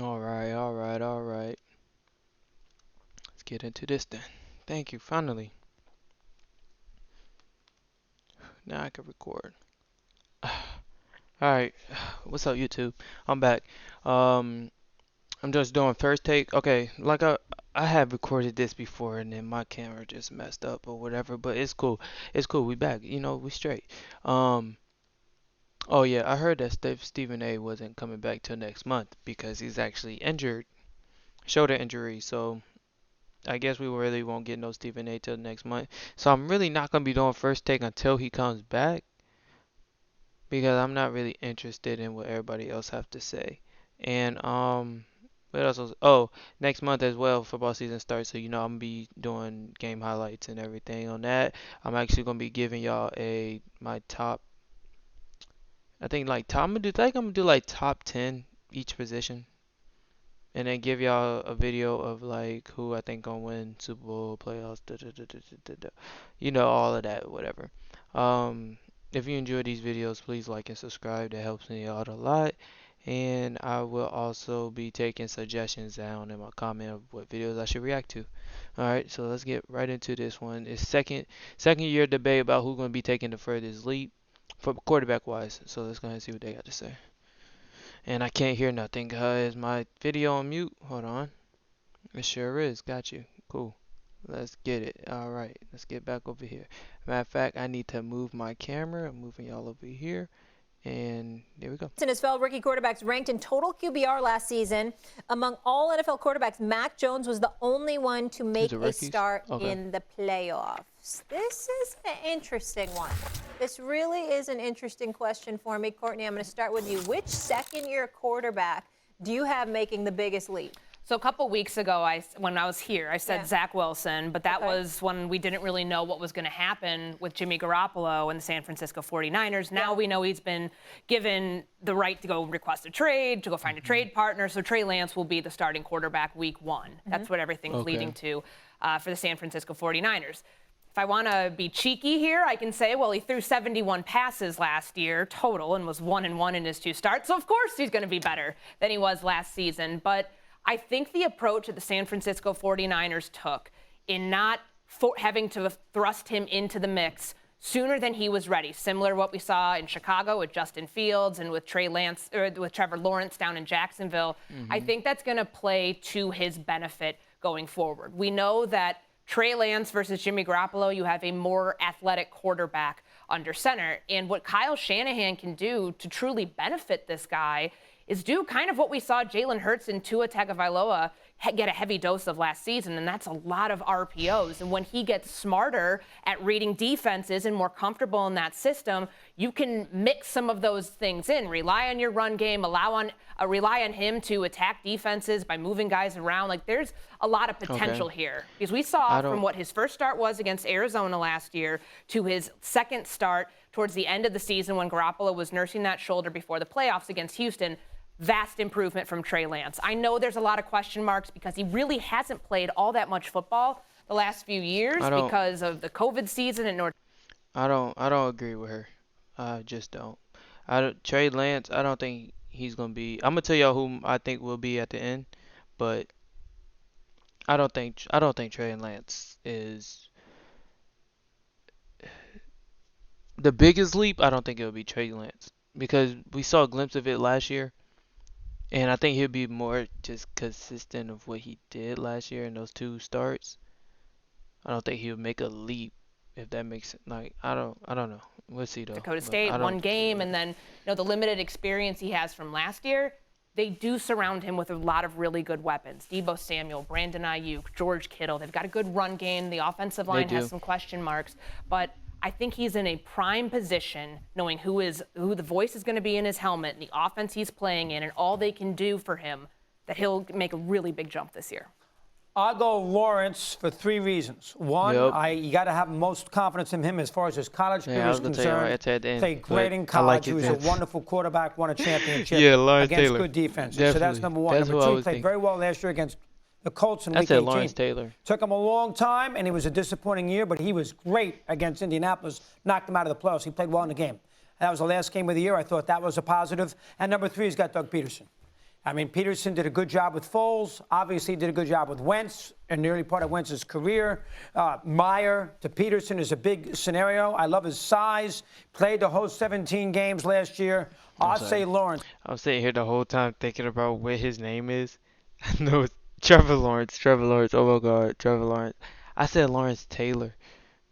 All right, all right, all right. Let's get into this then. Thank you. Finally, now I can record. All right. What's up, YouTube? I'm back. Um, I'm just doing first take. Okay, like I have recorded this before, and then my camera just messed up or whatever. But it's cool. It's cool. We back. We straight. Um. Oh yeah, I heard that Stephen A. wasn't coming back till next month because he's actually injured, shoulder injury. So I guess we really won't get no Stephen A. till next month. So I'm really not gonna be doing first take until he comes back because I'm not really interested in what everybody else have to say. And what else next month as well, football season starts. So I'm gonna be doing game highlights and everything on that. I'm actually gonna be giving y'all my top. I think like top. I'm gonna do like top 10 each position. And then give y'all a video of like who I think gonna win Super Bowl playoffs, all of that, whatever. Um, if you enjoy these videos, please like and subscribe. That helps me out a lot. And I will also be taking suggestions down in my comment of what videos I should react to. All right, so let's get right into this one. It's second year debate about who's gonna be taking the furthest leap for quarterback wise. So let's go ahead and see what they got to say. And I can't hear nothing, guys. My video on mute. Hold on. It sure is. Got you. Cool. Let's get it. All right. Let's get back over here. Matter of fact, I need to move my camera. I'm moving y'all over here. And there we go. NFL rookie quarterbacks ranked in total QBR last season. Among all NFL quarterbacks, Mac Jones was the only one to make a start in the playoffs. This is an interesting one. This really is an interesting question for me. Courtney, I'm going to start with you. Which second-year quarterback do you have making the biggest leap? So a couple weeks ago, when I was here, I said Zach Wilson, but that was when we didn't really know what was going to happen with Jimmy Garoppolo and the San Francisco 49ers. Now we know he's been given the right to go request a trade, to go find a trade partner. So Trey Lance will be the starting quarterback week one. That's what everything's leading to for the San Francisco 49ers. If I want to be cheeky here, I can say, well, he threw 71 passes last year total and was 1-1 in his two starts. So, of course, he's going to be better than he was last season. But I think the approach that the San Francisco 49ers took in not having to thrust him into the mix sooner than he was ready, similar to what we saw in Chicago with Justin Fields and with with Trevor Lawrence down in Jacksonville, I think that's going to play to his benefit going forward. We know that Trey Lance versus Jimmy Garoppolo, you have a more athletic quarterback under center. And what Kyle Shanahan can do to truly benefit this guy is do kind of what we saw Jalen Hurts and Tua Tagovailoa get a heavy dose of last season, and that's a lot of RPOs. And when he gets smarter at reading defenses and more comfortable in that system, you can mix some of those things in. Rely on your run game, rely on him to attack defenses by moving guys around. Like, there's a lot of potential here. Because we saw from what his first start was against Arizona last year to his second start towards the end of the season when Garoppolo was nursing that shoulder before the playoffs against Houston, vast improvement from Trey Lance. I know there's a lot of question marks because he really hasn't played all that much football the last few years because of the COVID season in North. I don't agree with her. I just don't. Trey Lance, I don't think he's gonna be. I'm gonna tell y'all who I think will be at the end, but I don't think Trey Lance is the biggest leap. I don't think it'll be Trey Lance because we saw a glimpse of it last year. And I think he'll be more just consistent of what he did last year in those two starts. I don't think he'll make a leap, if that makes sense. Like, I don't know. We'll see though. Dakota State, one game, and then the limited experience he has from last year. They do surround him with a lot of really good weapons. Deebo Samuel, Brandon Ayuk, George Kittle. They've got a good run game. The offensive line has some question marks, but I think he's in a prime position, knowing who the voice is going to be in his helmet and the offense he's playing in and all they can do for him, that he'll make a really big jump this year. I'll go Lawrence for three reasons. One, you got to have most confidence in him as far as his college career is concerned. Played great in college. He was a wonderful quarterback, won a championship against good defenses. So that's number one. Number two, he played very well last year against the Colts in Week 18. Lawrence Taylor. Took him a long time, and it was a disappointing year, but he was great against Indianapolis, knocked him out of the playoffs. He played well in the game. That was the last game of the year. I thought that was a positive. And number three, he's got Doug Peterson. I mean, Peterson did a good job with Foles. Obviously, did a good job with Wentz in the early part of Wentz's career. Meyer to Peterson is a big scenario. I love his size. Played the whole 17 games last year. I'll say Lawrence. I'm sitting here the whole time thinking about what his name is. I know it's Trevor Lawrence. Trevor Lawrence. Oh my God, Trevor Lawrence. I said Lawrence Taylor,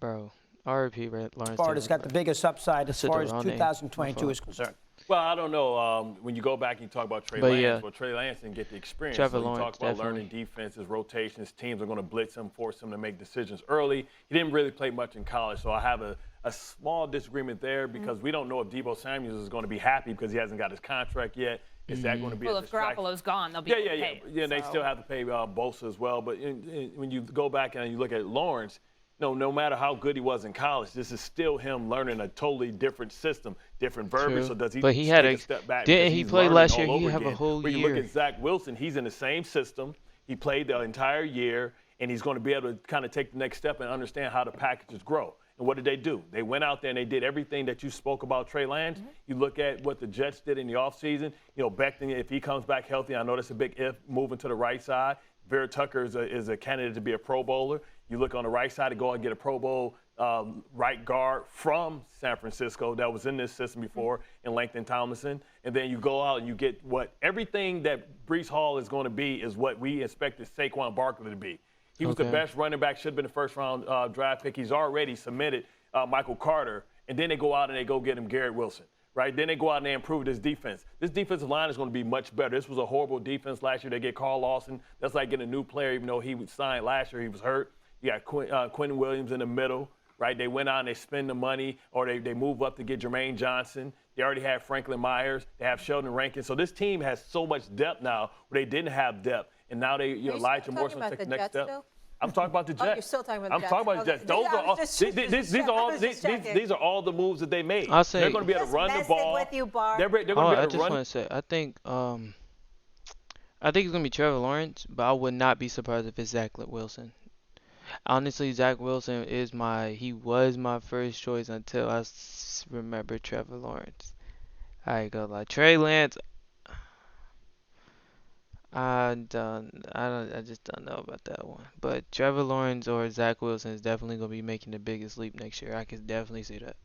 bro. R.I.P. Lawrence Taylor. Florida's got the biggest upside as far as 2022 is concerned. Well, I don't know. When you go back and you talk about Trey Lance, well, Trey Lance didn't get the experience. Trevor so you Lawrence, talk about learning defenses, rotations, teams are going to blitz him, force him to make decisions early. He didn't really play much in college, so I have a small disagreement there because we don't know if Deebo Samuels is going to be is because he hasn't got his contract yet. Is that going to be a distraction? Well, if Garoppolo's gone, they'll be Yeah, they still have to pay Bosa as well. But when you go back and you look at Lawrence, no matter how good he was in college, this is still him learning a totally different system, different verbiage. So does he take a step back? Didn't he play last year? He have a whole year. When you look at Zach Wilson, he's in the same system. He played the entire year, and he's going to be able to kind of take the next step and understand how the packages grow. And what did they do? They went out there and they did everything that you spoke about Trey Lance. You look at what the Jets did in the offseason. Becton, if he comes back healthy, I know that's a big if, moving to the right side. Vera Tucker is a candidate to be a Pro Bowler. You look on the right side to go and get a Pro Bowl right guard from San Francisco that was in this system before in Langston Tomlinson. And then you go out and you get everything that Breece Hall is going to be is what we expected Saquon Barkley to be. He was the best running back, should have been the first-round draft pick. He's already submitted Michael Carter. And then they go out and they go get him Garrett Wilson. Right? Then they go out and they improve this defense. This defensive line is going to be much better. This was a horrible defense last year. They get Carl Lawson. That's like getting a new player, even though he was signed last year. He was hurt. You got Quentin Williams in the middle, right? They went out and they spend the money, or they move up to get Jermaine Johnson. They already have Franklin Myers. They have Sheldon Rankins. So this team has so much depth now where they didn't have depth. And now Elijah Moore's going to take the next step. Still? I'm talking about the Jets. Oh, you're still talking about the Jets. I'm talking about the Jets. Those are all. These are all the moves that they made. They're going to be able to run the ball. With you, Bar. They're going to be able to I just want to say, I think it's going to be Trevor Lawrence, but I would not be surprised if it's Zach Wilson. Honestly, Zach Wilson he was my first choice until I remember Trevor Lawrence. I ain't gonna lie. Trey Lance, I just don't know about that one. But Trevor Lawrence or Zach Wilson is definitely gonna be making the biggest leap next year. I can definitely see that.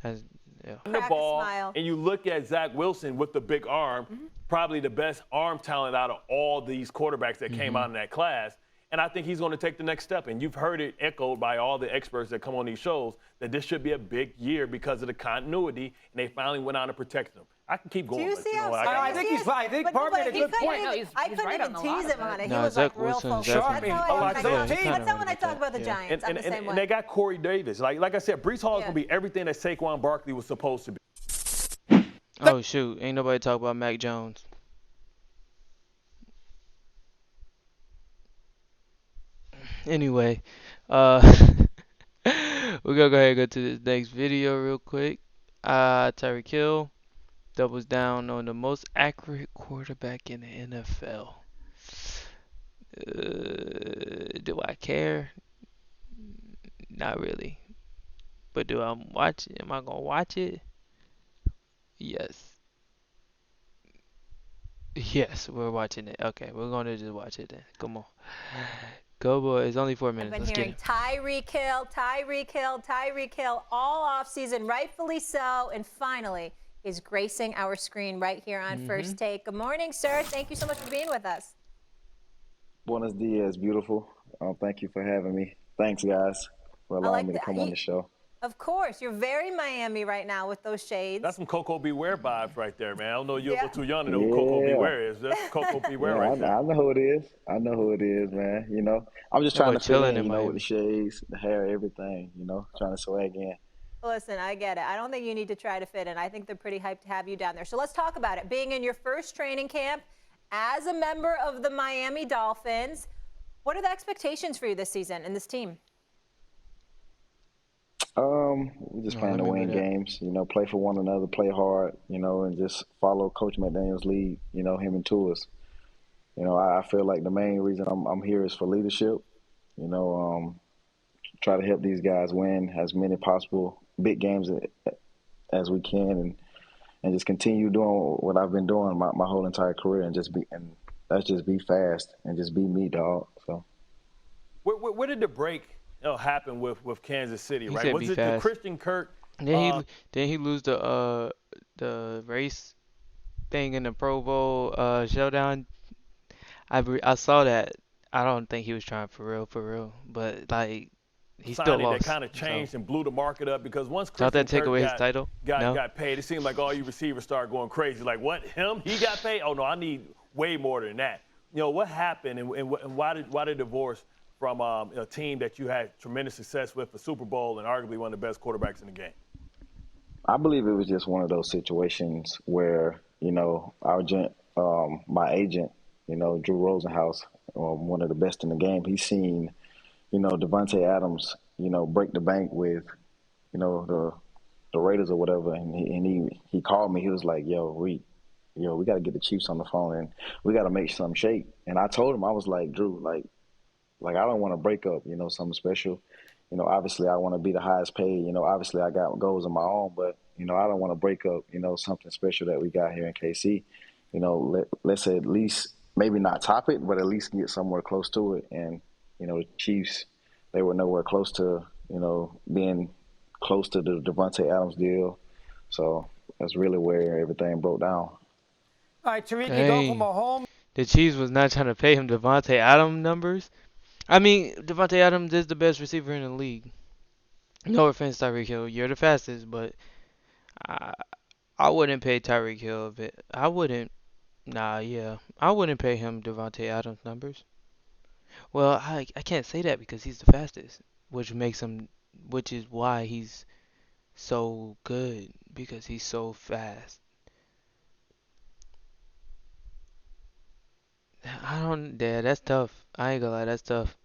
The ball, and you look at Zach Wilson with the big arm, probably the best arm talent out of all these quarterbacks that came out in that class. And I think he's going to take the next step. And you've heard it echoed by all the experts that come on these shows that this should be a big year because of the continuity, and they finally went out and protected him. I can keep going. Do you see how I think he's fine. I think Park made a good point. I couldn't even tease him on it. He was like real focused. That's not when I talk about the Giants. I'm the same way. And they got Corey Davis. Like I said, Breece Hall is going to be everything that Saquon Barkley was supposed to be. Oh, shoot. Ain't nobody talk about Mac Jones. Anyway, we're gonna go ahead and go to this next video real quick. Tyreek Hill doubles down on the most accurate quarterback in the NFL. Do I care? Not really. But do I watch it? Am I gonna watch it? Yes. Yes, we're watching it. Okay, we're gonna just watch it then. Come on. Go, boy. It's only 4 minutes. I've been hearing Tyreek Hill all offseason, rightfully so. And finally, is gracing our screen right here on First Take. Good morning, sir. Thank you so much for being with us. Buenos dias, beautiful. Thank you for having me. Thanks, guys, for allowing me to come on the show. Of course. You're very Miami right now with those shades. That's some Coco Beware vibes right there, man. I don't know you're a little too young to know who Coco Beware is. That's Coco Beware right there. I know who it is. I know who it is, man. You know, I'm just trying to fill in, with the shades, the hair, everything, trying to swag in. Listen, I get it. I don't think you need to try to fit in. I think they're pretty hyped to have you down there. So let's talk about it. Being in your first training camp as a member of the Miami Dolphins, what are the expectations for you this season and this team? We just plan to win games, play for one another, play hard, and just follow Coach McDaniel's lead, him and Tua's. I feel like the main reason I'm here is for leadership, try to help these guys win as many possible big games as we can. And, and just continue doing what I've been doing my whole entire career, and let's just be fast and just be me, dog. So. Where did the break happen with Kansas City? He Right? said Was be it the fast. Christian Kirk? Then he lose the race thing in the Pro Bowl showdown. I saw that. I don't think he was trying for real. But like he still Signing that lost. kind of changed and blew the market up because once Don't Christian that take Kirk away his title? No. got paid, it seemed like all you receivers started going crazy. Like, what? Him? He got paid? Oh no, I need way more than that. What happened and why did divorce from a team that you had tremendous success with, the Super Bowl, and arguably one of the best quarterbacks in the game? I believe it was just one of those situations where my agent, Drew Rosenhaus, one of the best in the game. He's seen, Devontae Adams, break the bank with, the Raiders or whatever, and he called me. He was like, we got to get the Chiefs on the phone and we got to make some shake. And I told him, I was like, Drew, like I don't want to break up, something special. Obviously I want to be the highest paid. Obviously I got goals of my own, but I don't want to break up, something special that we got here in KC. Let's at least maybe not top it, but at least get somewhere close to it. And the Chiefs, they were nowhere close to being close to the Devontae Adams deal. So that's really where everything broke down. All right, Tyreek, you go from a home. The Chiefs was not trying to pay him Devontae Adams numbers. I mean, Devontae Adams is the best receiver in the league. No offense, Tyreek Hill, you're the fastest, but I wouldn't pay Tyreek Hill a bit. I wouldn't. I wouldn't pay him Devontae Adams numbers. Well, I can't say that because he's the fastest, which is why he's so good, because he's so fast. That's tough. I ain't gonna lie, that's tough.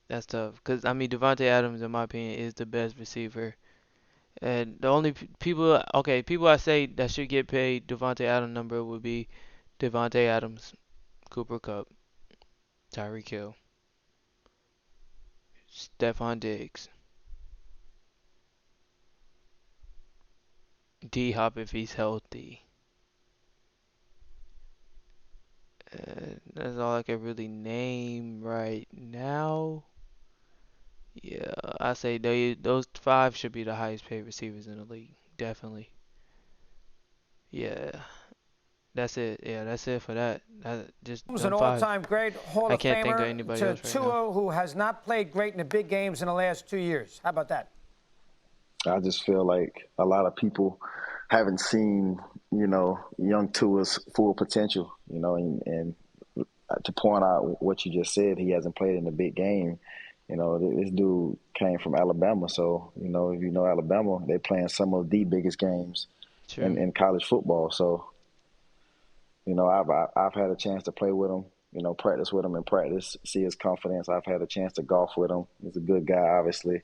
That's tough. Because, I mean, Devontae Adams, in my opinion, is the best receiver. And the only people I say that should get paid Devontae Adams number would be Devontae Adams, Cooper Kupp, Tyreek Hill, Stephon Diggs, D Hop if he's healthy. That's all I can really name right now. Yeah, I say those 5 should be the highest paid receivers in the league. Definitely. Yeah. That's it. Yeah, that's it for that. Just An all-time great Hall of can't think of Famer anybody to else right Tua, now. who has not played great in the big games in the last 2 years. How about that? I just feel like a lot of people haven't seen, young Tua's full potential, and to point out what you just said, he hasn't played in the big game. This dude came from Alabama, so if you know Alabama, they're playing some of the biggest games in college football. So, I've had a chance to play with him, practice with him in practice, see his confidence. I've had a chance to golf with him. He's a good guy, obviously,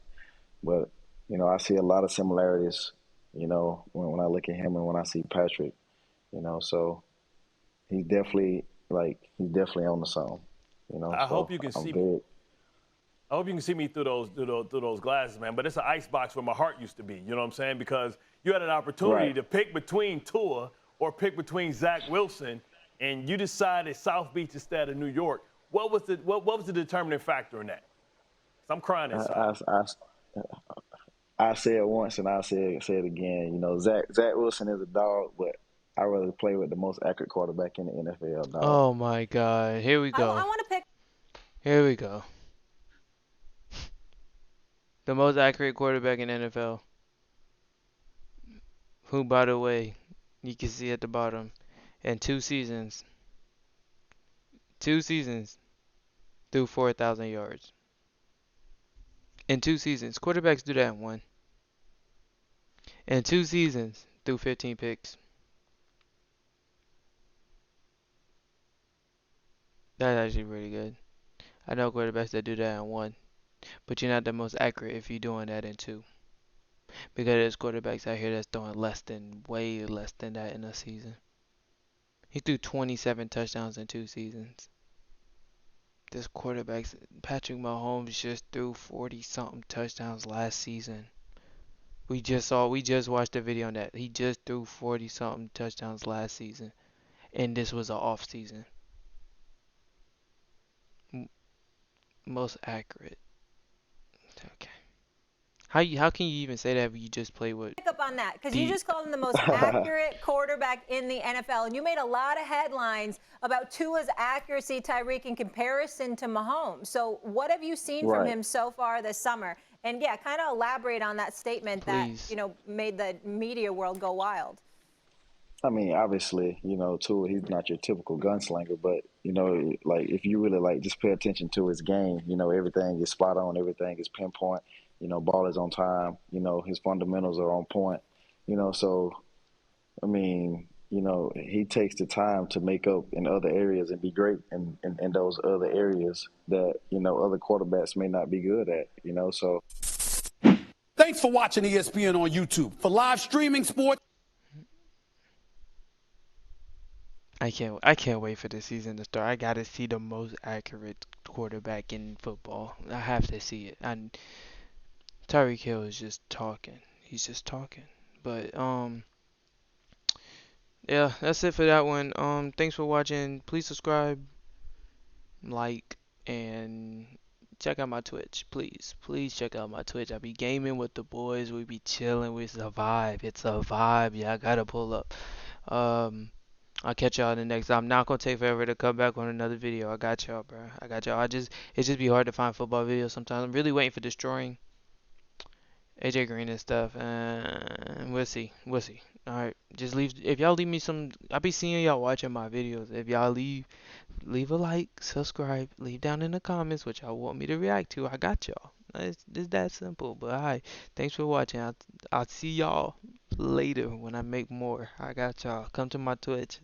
but I see a lot of similarities. When I look at him and when I see Patrick, so he's definitely on the song. I hope you can see me. I hope you can see me through those glasses, man. But it's an icebox where my heart used to be. You know what I'm saying? Because you had an opportunity to pick between Tua or pick between Zach Wilson, and you decided South Beach instead of New York. What was the determining factor in that? 'Cause I'm crying inside. I say it once and I'll say it again. Zach Wilson is a dog, but I'd rather play with the most accurate quarterback in the NFL, dog. Oh my God. Here we go. I want to pick. Here we go. The most accurate quarterback in the NFL. Who, by the way, you can see at the bottom, in 2 seasons, threw 4,000 yards. In 2 seasons. Quarterbacks do that in 1. In 2 seasons, threw 15 picks. That's actually pretty good. I know quarterbacks that do that in 1. But you're not the most accurate if you're doing that in 2. Because there's quarterbacks out here that's throwing way less than that in a season. He threw 27 touchdowns in 2 seasons. This quarterback, Patrick Mahomes, just threw 40-something touchdowns last season. We just watched the video on that. He just threw 40 something touchdowns last season, and this was an off season. Most accurate. Okay. How can you even say that when you just play with? Pick up on that because you just called him the most accurate quarterback in the NFL, and you made a lot of headlines about Tua's accuracy, Tyreek, in comparison to Mahomes. So what have you seen from him so far this summer? And yeah, kind of elaborate on that statement that made the media world go wild. I mean, obviously, Tua, he's not your typical gunslinger, but like if you really like just pay attention to his game, everything is spot on, everything is pinpoint. Ball is on time. His fundamentals are on point. So I mean, he takes the time to make up in other areas and be great in those other areas that other quarterbacks may not be good at. So. Thanks for watching ESPN on YouTube. For live streaming sports. I can't wait for the season to start. I gotta see the most accurate quarterback in football. I have to see it. And Tyreek Hill is just talking. He's just talking. But yeah, that's it for that one. Thanks for watching. Please subscribe, like, and check out my Twitch. Please check out my Twitch. I be gaming with the boys. We be chilling. It's a vibe. It's a vibe. Yeah, I gotta pull up. I'll catch y'all in the next. I'm not gonna take forever to come back on another video. I got y'all, bro. I got y'all. It just be hard to find football videos sometimes. I'm really waiting for Destroying AJ Green and stuff, and we'll see. All right, just leave. If y'all leave me some, I'll be seeing y'all watching my videos. If y'all leave a like, subscribe, leave down in the comments what y'all want me to react to. I got y'all. It's that simple. But alright, thanks for watching. I'll see y'all later when I make more. I got y'all. Come to my Twitch.